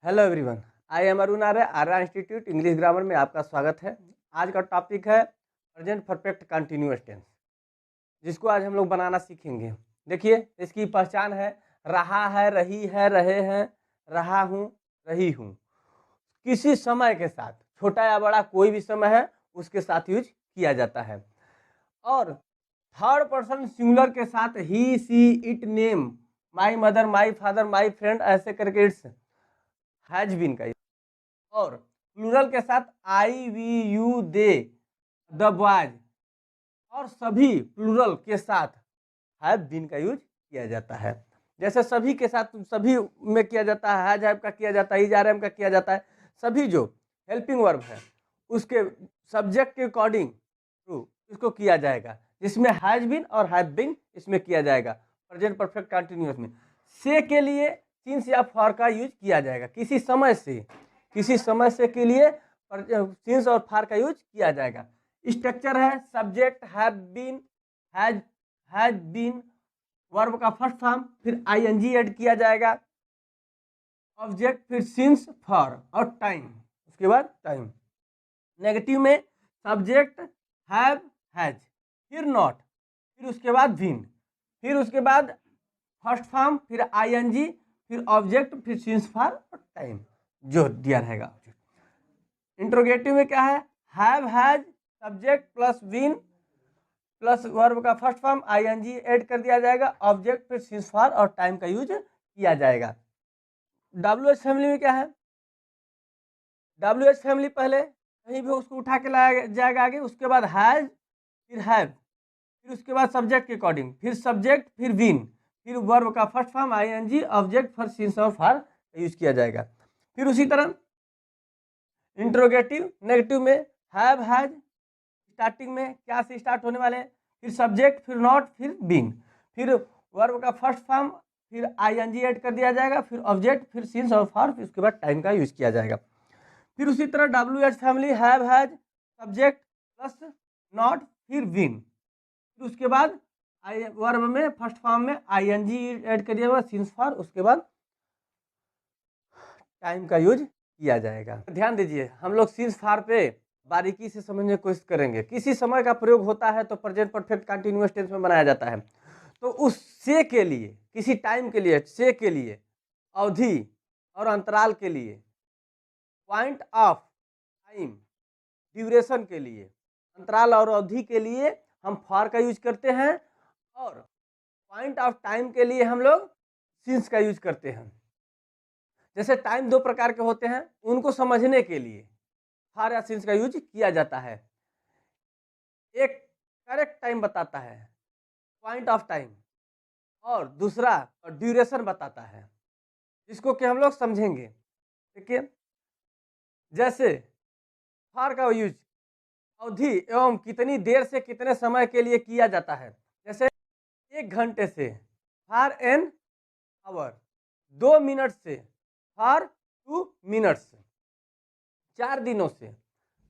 Hello everyone, I am Arun Arya, Arya institute English grammar में आपका स्वागत है। आज का टॉपिक है प्रेजेंट परफेक्ट कंटिन्यूअस टेंस, जिसको आज हम लोग बनाना सीखेंगे। देखिए, इसकी पहचान है रहा है, रही है, रहे हैं, रहा हूँ, रही हूँ। किसी समय के साथ, छोटा या बड़ा कोई भी समय है, उसके साथ यूज किया जाता है। और थर्ड पर्सन सिंगुलर के साथ ही, she, it, name, my mother, my father, my friend, ऐसे करके इट्स हैज बीन का। और प्लूरल के साथ I, we, you, they, the boys, और सभी प्लूरल के साथ हैव बीन का यूज किया जाता है। जैसे सभी के साथ सभी में किया जाता है, हैज हैव का किया जाता है, इज आर एम का किया जाता है। सभी जो हेल्पिंग वर्ब है उसके सब्जेक्ट के अकॉर्डिंग टू इसको किया जाएगा, जिसमें हैज बीन और हैव बीन इसमें किया जाएगा। प्रेजेंट परफेक्ट कंटिन्यूअस में से के लिए सिंस या फॉर का यूज किया जाएगा। किसी समय से के लिए सिंस और फॉर का यूज किया जाएगा। स्ट्रक्चर है subject have been, has been, verb का फर्स्ट फॉर्म, फिर आईएनजी ऐड किया जाएगा, ऑब्जेक्ट, फिर सिंस, फॉर और टाइम, उसके बाद टाइम। नेगेटिव में सब्जेक्ट हैव, हैज, फिर नॉट, फिर उसके बाद बीन, फिर उसके बाद फर्स्ट फॉर्म, फिर आईएनजी, फिर ऑब्जेक्ट, फिर सिंस, फॉर और टाइम जो दिया रहेगा। इंट्रोगेटिव में क्या है, have, has, subject plus been plus verb का फर्स्ट फॉर्म, आईएनजी ऐड कर दिया जाएगा, ऑब्जेक्ट, फिर सिंस, फॉर और टाइम का यूज किया जाएगा। डब्ल्यूएच फैमिली में क्या है, डब्ल्यूएच फैमिली पहले कहीं भी उसको उठा के लाया जाएगा आगे, उसके बाद हैज, फिर हैव, फिर उसके बाद सब्जेक्ट के अकॉर्डिंग, फिर सब्जेक्ट, फिर बीन, फिर वर्ब का फर्स्ट फॉर्म, आईएनजी, ऑब्जेक्ट, फिर सिंस और फॉर यूज किया जाएगा। फिर उसी तरह इंट्रोगेटिव नेगेटिव में हैव, हैज, स्टार्टिंग में क्या से स्टार्ट होने वाले हैं, फिर सब्जेक्ट, फिर नॉट, फिर बीन, फिर वर्ब का फर्स्ट फॉर्म, फिर आईएनजी ऐड कर दिया जाएगा, फिर ऑब्जेक्ट, फिर सिंस और फॉर, फिर उसके बाद टाइम का यूज किया जाएगा। फिर उसी तरह WH family have, has, subject plus not, फिर बीन, फिर उसके बाद वर्ब में फर्स्ट फॉर्म में आईएनजी ऐड कर दिया जाएगा, सिंस, फॉर, उसके बाद टाइम का यूज किया जाएगा। ध्यान दीजिए, हम लोग सिंस, फॉर पे बारीकी से समझने की कोशिश करेंगे। किसी समय का प्रयोग होता है तो प्रेजेंट परफेक्ट कंटिन्यूअस टेंस में बनाया जाता है। तो उस से के लिए, किसी टाइम के लिए, से के लिए, अवधि और अंतराल के लिए, पॉइंट ऑफ टाइम, ड्यूरेशन के लिए, अंतराल और अवधि के लिए हम फॉर का यूज करते हैं, और पॉइंट ऑफ टाइम के लिए हम लोग सिंस का यूज करते हैं। जैसे टाइम दो प्रकार के होते हैं, उनको समझने के लिए फॉर या सिंस का यूज किया जाता है। एक करेक्ट टाइम बताता है, पॉइंट ऑफ टाइम, और दूसरा ड्यूरेशन बताता है, जिसको कि हम लोग समझेंगे। देखिए, जैसे फॉर का यूज अवधि एवं कितनी देर से कितने समय के लिए किया जाता है। जैसे 1 घंटे से, फॉर एन आवर, 2 मिनट से, फॉर 2 मिनट्स, 4 दिनों से,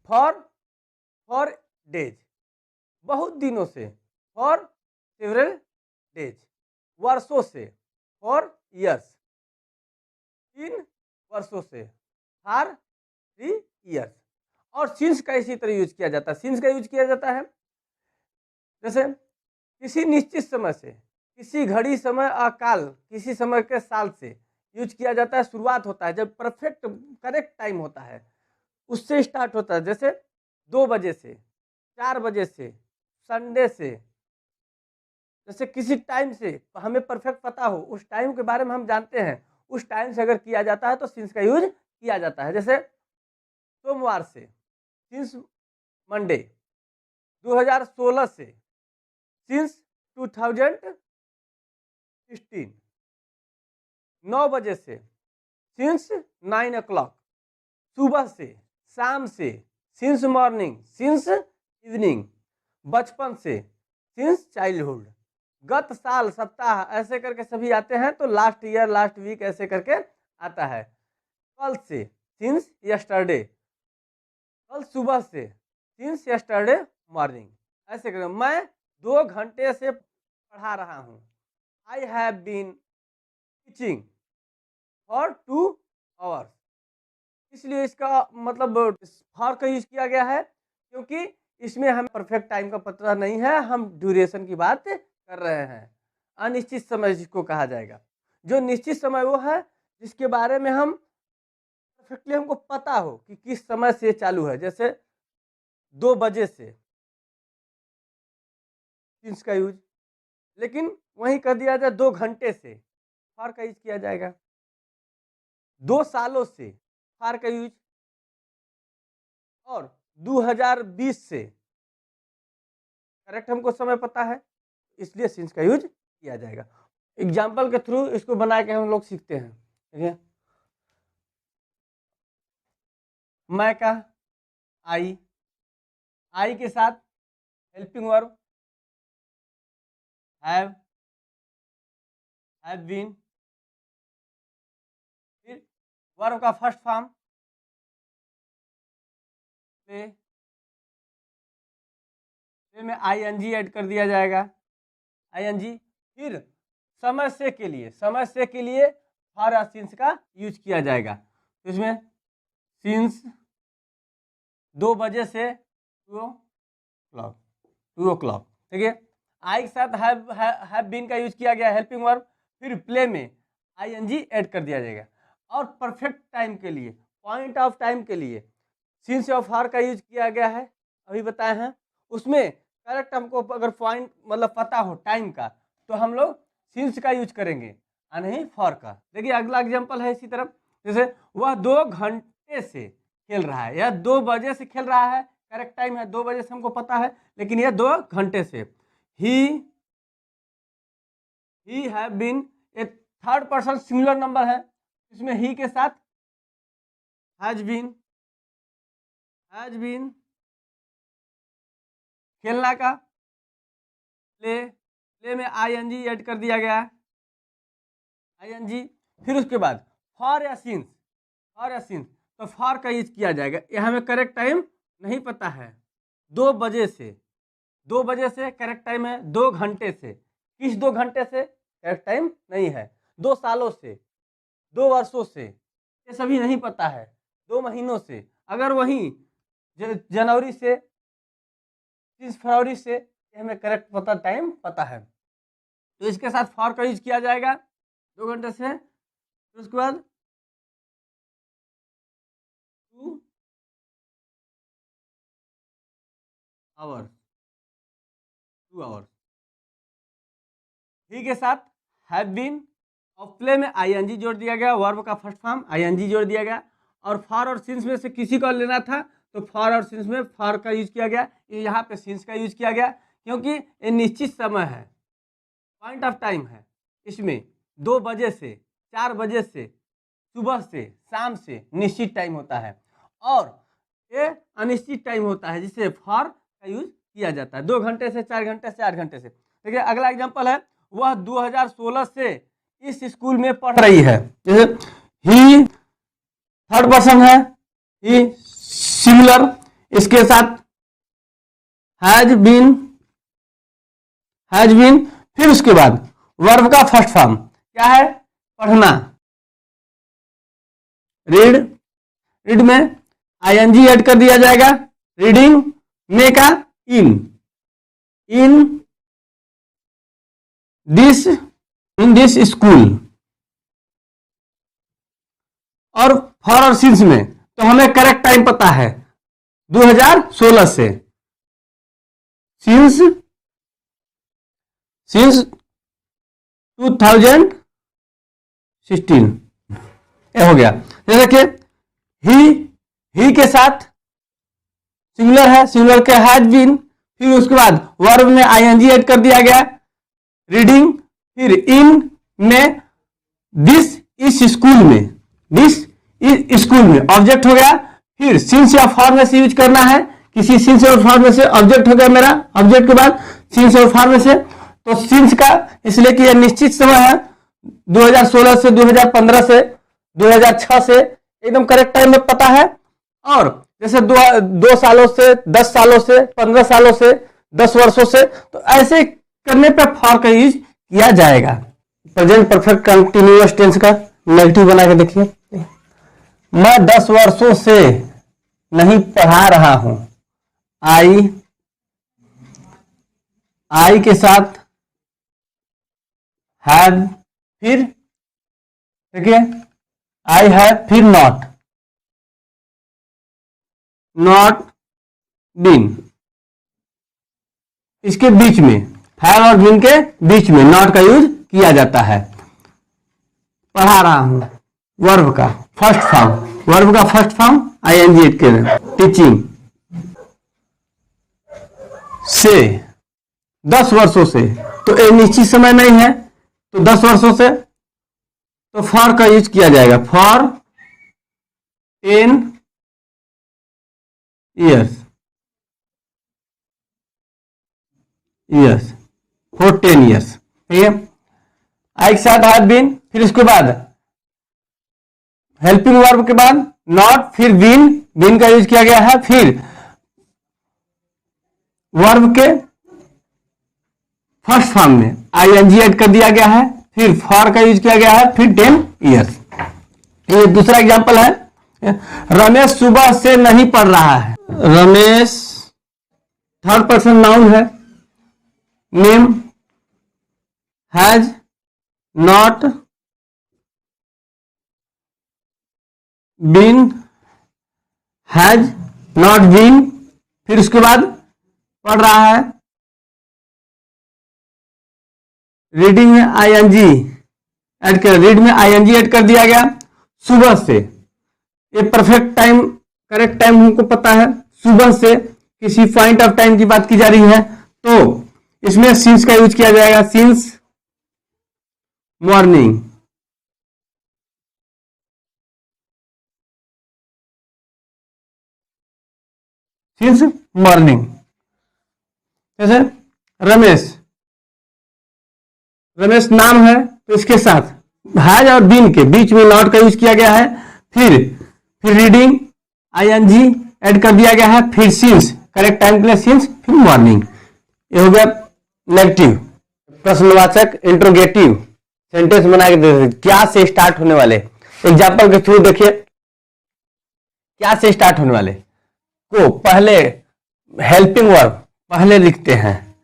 फॉर डेज, बहुत दिनों से, फॉर सेवरल डेज, वर्षों से, फॉर ईयर्स, 3 वर्षों से, फॉर 3 ईयर्स। और सिंस का इसी तरह यूज किया जाता है। सिंस का यूज किया जाता है जैसे किसी निश्चित समय से, किसी घड़ी समय अकाल, किसी समय के साल से यूज किया जाता है। शुरुआत होता है जब परफेक्ट करेक्ट टाइम होता है, उससे स्टार्ट होता है। जैसे 2 बजे से, 4 बजे से, संडे से, जैसे किसी टाइम से हमें परफेक्ट पता हो, उस टाइम के बारे में हम जानते हैं, उस टाइम से अगर किया जाता है तो सिंस का यूज किया जाता है। जैसे सोमवार से, सिंस मंडे, 2016 से, सिंस 2016, 9 बजे से, सिंस 9 o'clock, सुबह से, शाम से, सिंस मॉर्निंग, सिंस इवनिंग, बचपन से, सिंस चाइल्डहुड, गत साल, सप्ताह, ऐसे करके सभी आते हैं। तो लास्ट ईयर, लास्ट वीक, ऐसे करके आता है। कल से, सिंस यस्टरडे, कल सुबह से, सिंस यस्टरडे मॉर्निंग, ऐसे करके। मैं 2 घंटे से पढ़ा रहा हूँ, I have been teaching for 2 hours, इसलिए इसका मतलब फॉर का यूज किया गया है, क्योंकि इसमें हमें परफेक्ट टाइम का पता नहीं है, हम ड्यूरेशन की बात कर रहे हैं। अनिश्चित समय जिसको कहा जाएगा, जो निश्चित समय वो है जिसके बारे में हम परफेक्टली हमको पता हो कि किस समय से चालू है। जैसे 2 बजे से सिंस का यूज, लेकिन वहीं कर दिया जाए 2 घंटे से, फॉर का यूज किया जाएगा। 2 सालों से, फॉर का यूज। और 2020 से, करेक्ट हमको समय पता है, इसलिए सिंस का यूज किया जाएगा। एग्जाम्पल के थ्रू इसको बना के हम लोग सीखते हैं। ठीक है, मैं का आई के साथ हेल्पिंग वर्ब हैव बीन, फिर वर्ब का फर्स्ट फॉर्म प्ले में आईएनजी ऐड कर दिया जाएगा, आईएनजी। फिर समय से के लिए फॉर या सिंस का यूज किया जाएगा। तो इसमें सिंस 2 बजे से 2 o'clock, ठीक है। आई के साथ हैव बीन का यूज किया गया, हेल्पिंग वर्ब। फिर प्ले में आईएनजी ऐड कर दिया जाएगा। और परफेक्ट टाइम के लिए, पॉइंट ऑफ टाइम के लिए सिंस और फॉर का यूज किया गया है, अभी बताए हैं। उसमें करेक्ट हमको अगर पॉइंट मतलब पता हो टाइम का, तो हम लोग सिंस का यूज करेंगे और नहीं फॉर का। देखिए अगला एग्जांपल है इसी तरफ, जैसे वह 2 घंटे से खेल रहा है, या 2 बजे से खेल रहा है, करेक्ट टाइम है 2 बजे से हमको पता है, लेकिन यह 2 घंटे से। He have been, a third person singular number है, इसमें ही के साथ हैज बीन खेलना का प्ले में आईएनजी ऐड कर दिया गया, आईएनजी। फिर उसके बाद फॉर या सिंस, तो फॉर का यूज किया जाएगा। यह हमें करेक्ट टाइम नहीं पता है, 2 बजे से करेक्ट टाइम है, 2 घंटे से, किस 2 घंटे से करेक्ट टाइम नहीं है, 2 सालों से, 2 वर्षों से, ये सभी नहीं पता है, 2 महीनों से। अगर वहीं जनवरी से, फरवरी से, हमें करेक्ट पता टाइम पता है, तो इसके साथ फॉर का यूज किया जाएगा 2 घंटे से। फिर उसके बाद 2 आवर्स, ही के साथ हैव बीन, और प्ले में आईएनजी जोड़ दिया गया, वर्ब का फर्स्ट फॉर्म आईएनजी जोड़ दिया गया। और फॉर और सिंस में से किसी को लेना था, तो फॉर और सिंस में फॉर का यूज किया गया, यहाँ पे सिंस का यूज किया गया, क्योंकि ये निश्चित समय है, पॉइंट ऑफ टाइम है। इसमें 2 बजे से 4 बजे से, सुबह से शाम से निश्चित टाइम होता है, और ये अनिश्चित टाइम होता है, जिसे फॉर का यूज किया जाता है। 2 घंटे से 4 घंटे से 8 घंटे से। देखिए अगला एग्जांपल है, वह 2016 से इस स्कूल में पढ़ रही है। जैसे ही थर्ड पर्सन है, ही सिंगुलर, इसके साथ हैज बीन। फिर उसके बाद वर्ब का फर्स्ट फॉर्म क्या है, पढ़ना, रीड में आईएनजी ऐड कर दिया जाएगा, रीडिंग में का इन दिस स्कूल। और फॉर और सिंस में तो हमें करेक्ट टाइम पता है 2016 से, सिंस 2016 ये हो गया। जैसे कि ही के साथ सिंगुलर है, सिंगुलर के हैज बीन। फिर उसके बाद वर्ब में आईएनजी ऐड कर दिया गया, रीडिंग। फिर इन में दिस इस स्कूल में ऑब्जेक्ट हो गया। फिर सिंस या फॉर में से यूज करना है, किसी सिंस और फॉर में से ऑब्जेक्ट हो गया मेरा, ऑब्जेक्ट के बाद सिंस और फॉर में से, तो सिंस का इसलिए कि यह निश्चित समय है, 2016 से 2015 से 2006 से एकदम करेक्ट टाइम में पता है। और जैसे 2 सालों से, 10 सालों से, 15 सालों से, 10 वर्षों से, तो ऐसे करने पर फॉर का यूज किया जाएगा। प्रेजेंट परफेक्ट कंटिन्यूअस टेंस का नेगेटिव बना के देखिए, मैं 10 वर्षों से नहीं पढ़ा रहा हूं। आई के साथ हैव, फिर देखिए आई हैव, फिर नॉट बीन, इसके बीच में हैव और बीन के बीच में नॉट का यूज किया जाता है। पढ़ा रहा हूं, वर्ब का फर्स्ट फॉर्म आईएनजी के टीचिंग। से 10 वर्षों से, तो ये निश्चित समय नहीं है, तो 10 वर्षों से तो फॉर का यूज किया जाएगा, फॉर 10 years, फॉर 10 years, ठीक है। आई के साथ हैव बीन, फिर उसके बाद हेल्पिंग वर्ब के बाद नॉट, फिर बीन का यूज किया गया है, फिर वर्ब के फर्स्ट फॉर्म में आईएनजी ऐड कर दिया गया है, फिर फॉर का यूज किया गया है, फिर 10 years। ये दूसरा एग्जांपल है, रमेश सुबह से नहीं पढ़ रहा है। रमेश थर्ड पर्सन नाउन है, name has not been, has not been, फिर उसके बाद पढ़ रहा है, रीडिंग में आईएनजी ऐड कर, रीड में आईएनजी ऐड कर दिया गया। सुबह से, ये परफेक्ट टाइम, करेक्ट टाइम हमको पता है, सुबह से किसी पॉइंट ऑफ टाइम की बात की जा रही है, तो इसमें सिंस का यूज किया जाएगा, सिंस मॉर्निंग। Since morning. जैसे रमेश नाम है, तो इसके साथ हैज और बीन के बीच में नॉट का यूज किया गया है, फिर रीडिंग आईएनजी ऐड कर दिया गया है, फिर सिंस करेक्ट टाइम के लिए सिंस, फिर मॉर्निंग। ये हो गया नेगेटिव, प्रश्नवाचक इंट्रोगेटिव सेंटेंस बना के दे, क्या से स्टार्ट होने वाले। एग्जाम्पल के थ्रू देखिए, क्या से स्टार्ट होने वाले को पहले हेल्पिंग वर्ब पहले लिखते हैं,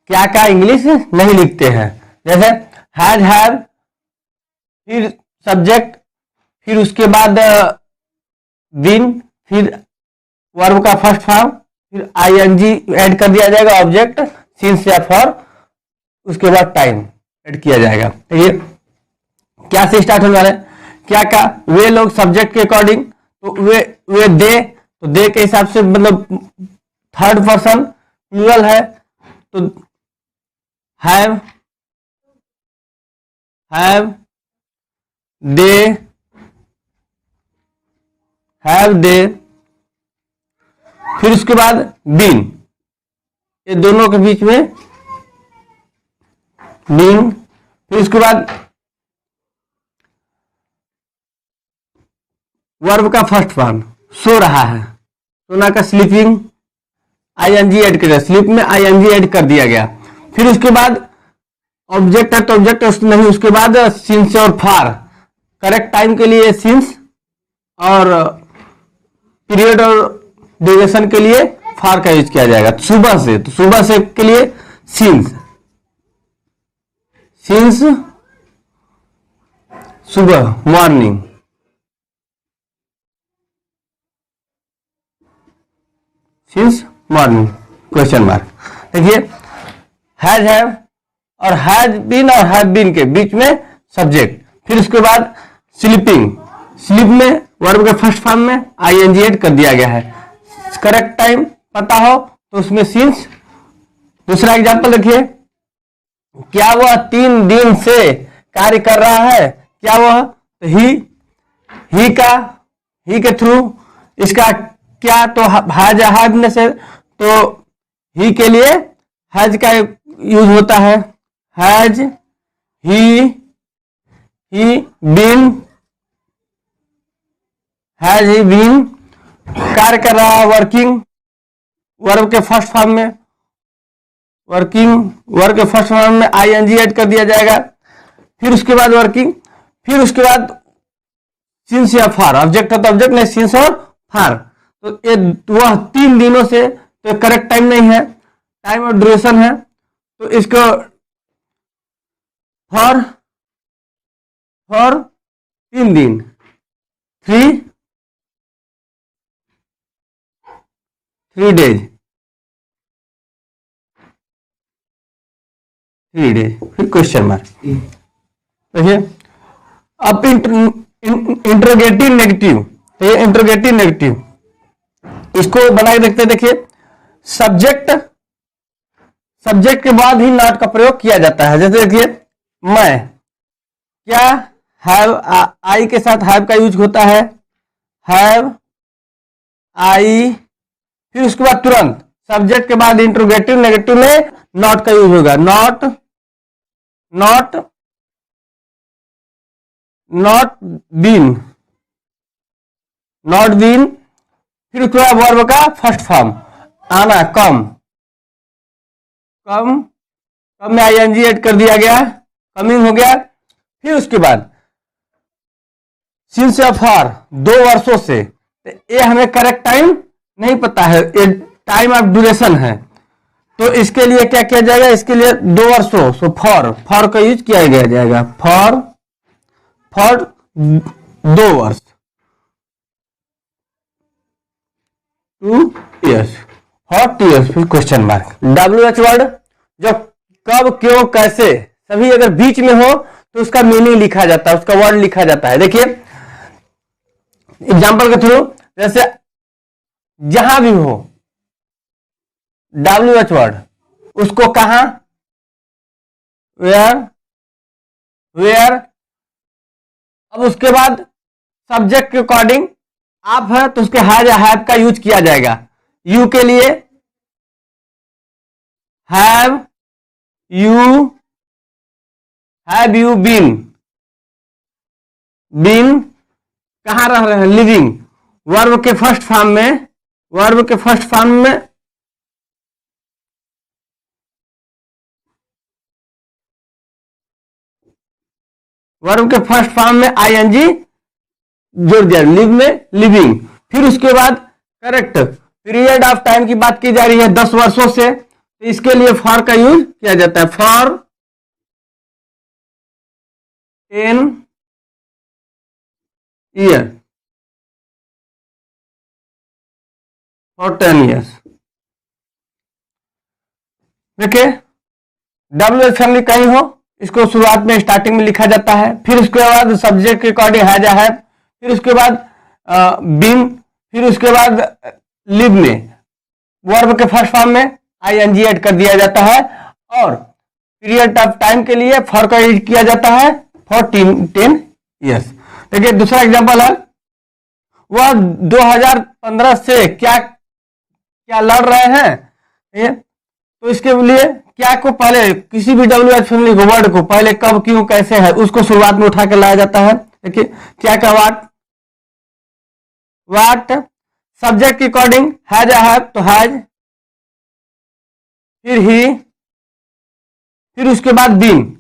क्या का इंग्लिश नहीं लिखते हैं। जैसे हैज हैव, फिर सब्जेक्ट, फिर उसके बाद बीन, फिर वर्ब का फर्स्ट फॉर्म, फिर आईएनजी ऐड कर दिया जाएगा, ऑब्जेक्ट सिंस या फॉर, उसके बाद टाइम ऐड किया जाएगा। ठीक है, क्या से स्टार्ट होने वाला है, क्या का वे लोग सब्जेक्ट के अकॉर्डिंग, तो वे दे, तो दे के हिसाब से मतलब थर्ड पर्सन प्लूरल है, तो हैव दे, फिर उसके बाद बीन, ये दोनों के बीच में बीन, फिर उसके बाद वर्ब का फर्स्ट फॉर्म सो रहा है, सोना का स्लीपिंग, आईएनजी ऐड कर दिया, स्लीप में आईएनजी ऐड कर दिया गया। फिर उसके बाद ऑब्जेक्ट है तो ऑब्जेक्ट नहीं, उसके बाद सिंस और फॉर, करेक्ट टाइम के लिए सिंस और पीरियड और ड्यूरेशन के लिए फॉर का यूज किया जाएगा। सुबह से, तो सुबह से के लिए सिंस सुबह morning, since morning question mark. देखिए हैज हैव और हैज बीन के बीच में सब्जेक्ट, फिर उसके बाद स्लीपिंग, स्लीप में वर्ब के फर्स्ट फॉर्म में आईएनजी ऐड कर दिया गया है, करेक्ट टाइम पता हो तो उसमें सिंस। दूसरा एग्जांपल देखिए, क्या वह 3 दिन से कार्य कर रहा है, क्या वह, तो ही के थ्रू इसका क्या, तो हैज हैव में से, तो ही के लिए हैज का यूज होता है, हैज ही बीन कार्य कर रहा है, वर्किंग वर्ब के फर्स्ट फॉर्म में, वर्ब के फर्स्ट फॉर्म में आईएनजी ऐड कर दिया जाएगा, फिर उसके बाद वर्किंग, फिर उसके बाद सिंस या फार, ऑब्जेक्ट है तो ऑब्जेक्ट, नहीं सिंस और फार, तो ये वह 3 दिनों से, तो करेक्ट टाइम नहीं है, टाइम और ड्यूरेशन है, तो इसको फॉर 3 दिन, 3 डेज, 3 डेज, फिर क्वेश्चन मार्क। देखिए अब इंट्रोगेटिव नेगेटिव, तो ये इंट्रोगेटिव नेगेटिव, इसको बना के देखते हैं। देखिए सब्जेक्ट के बाद ही नॉट का प्रयोग किया जाता है। जैसे देखिए मैं, क्या हैव, आई के साथ हैव का यूज होता है, हैव आई, फिर उसके बाद तुरंत सब्जेक्ट के बाद इंट्रोगेटिव नेगेटिव में नॉट का यूज होगा, नॉट बीन, फिर उसके बाद वर्ब का फर्स्ट फॉर्म आना, कम में आईएनजी ऐड कर दिया गया, कमिंग हो गया। फिर उसके बाद सिंस या फॉर 2 वर्षों से, तो ये हमें करेक्ट टाइम नहीं पता है, ये टाइम ऑफ ड्यूरेशन है, तो इसके लिए क्या किया जाएगा, इसके लिए 2 वर्षों, सो फॉर का यूज किया जाएगा, फॉर 2 वर्ष, 2 years, फॉर 2 years, फिर क्वेश्चन मार्क। WH वर्ड जो कब, क्यों, कैसे, सभी अगर बीच में हो तो उसका मीनिंग लिखा जाता है, उसका वर्ड लिखा जाता है। देखिए एग्जाम्पल के थ्रू, जैसे जहां भी हो WH वर्ड, उसको कहां, वेयर, अब उसके बाद सब्जेक्ट के अकॉर्डिंग आप है तो उसके हैज या हैव का यूज किया जाएगा। यू के लिए हैव यू बीन, कहां रह रहे हैं, लिविंग, वर्ब के फर्स्ट फॉर्म में, आईएनजी जोड़ दिया, लिव में लिविंग। फिर उसके बाद करेक्ट पीरियड ऑफ टाइम की बात की जा रही है 10 वर्षों से, तो इसके लिए फॉर का यूज किया जाता है, फॉर 10 ईयर, फॉर 10 ईयर्स। देखिए WH फैमिली कहीं हो, इसको शुरुआत में स्टार्टिंग में लिखा जाता है, फिर उसके बाद सब्जेक्ट के अकॉर्डिंग हैज है, फिर उसके बाद बीन, फिर उसके बाद लिव में वर्ब के फर्स्ट फॉर्म में आईएनजी ऐड कर दिया जाता है, और पीरियड ऑफ टाइम के लिए फॉर का यूज किया जाता है, फॉर 10 ईयर्स। देखिए दूसरा एग्जांपल है, वह 2015 से क्या लड़ रहे हैं, तो इसके लिए क्या को पहले, किसी भी WH फैमिली वर्ड को पहले कब, क्यों, कैसे है, उसको शुरुआत में उठा के लाया जाता है। देखिए क्या का वाट, सब्जेक्ट के अकॉर्डिंग हैज हैव, तो हैज, फिर ही, फिर उसके बाद बीन,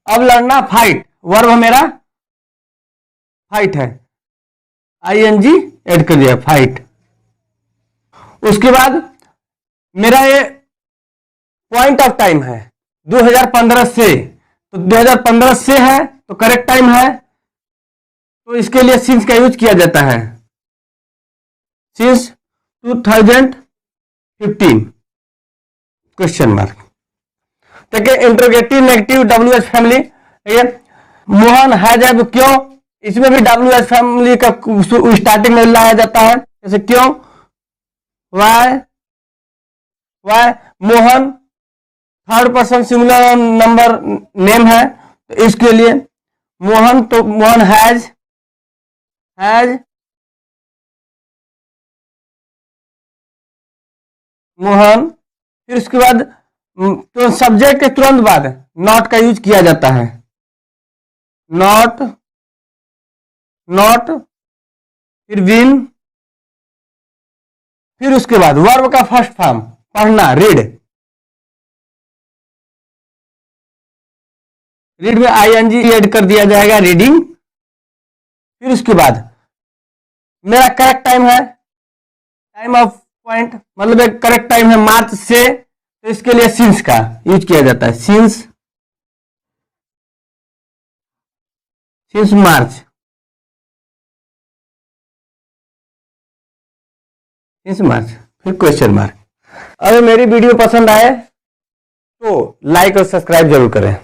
अब लड़ना, फाइट, वर्ब मेरा फाइट है, आईएनजी ऐड कर दिया, फाइट। उसके बाद मेरा ये पॉइंट ऑफ टाइम है 2015 से, तो 2015 से है तो करेक्ट टाइम है, तो इसके लिए सिंस का यूज किया जाता है, सिंस 2015, क्वेश्चन मार्क। देखिए इंट्रोगेटिव नेगेटिव WH फैमिली, ठीक है, मोहन हैज हैव, क्यों, इसमें भी WH फैमिली का स्टार्टिंग में लाया जाता है, जैसे क्यों, why, Mohan third person singular number name है, तो इसके लिए मोहन, तो मोहन हैज, मोहन, फिर उसके बाद तो सब्जेक्ट के तुरंत बाद नॉट का यूज किया जाता है, नॉट, फिर विन, फिर उसके बाद वर्ब का फर्स्ट फॉर्म पढ़ना, रीड, रीड में आईएनजी ऐड कर दिया जाएगा, रीडिंग। फिर उसके बाद मेरा करेक्ट टाइम है, टाइम ऑफ पॉइंट मतलब एक करेक्ट टाइम है मार्च से, तो इसके लिए सिंस का यूज किया जाता है, सिंस मार्च, सिंस मार्च, फिर क्वेश्चन मार्क। अगर मेरी वीडियो पसंद आए तो लाइक और सब्सक्राइब जरूर करें।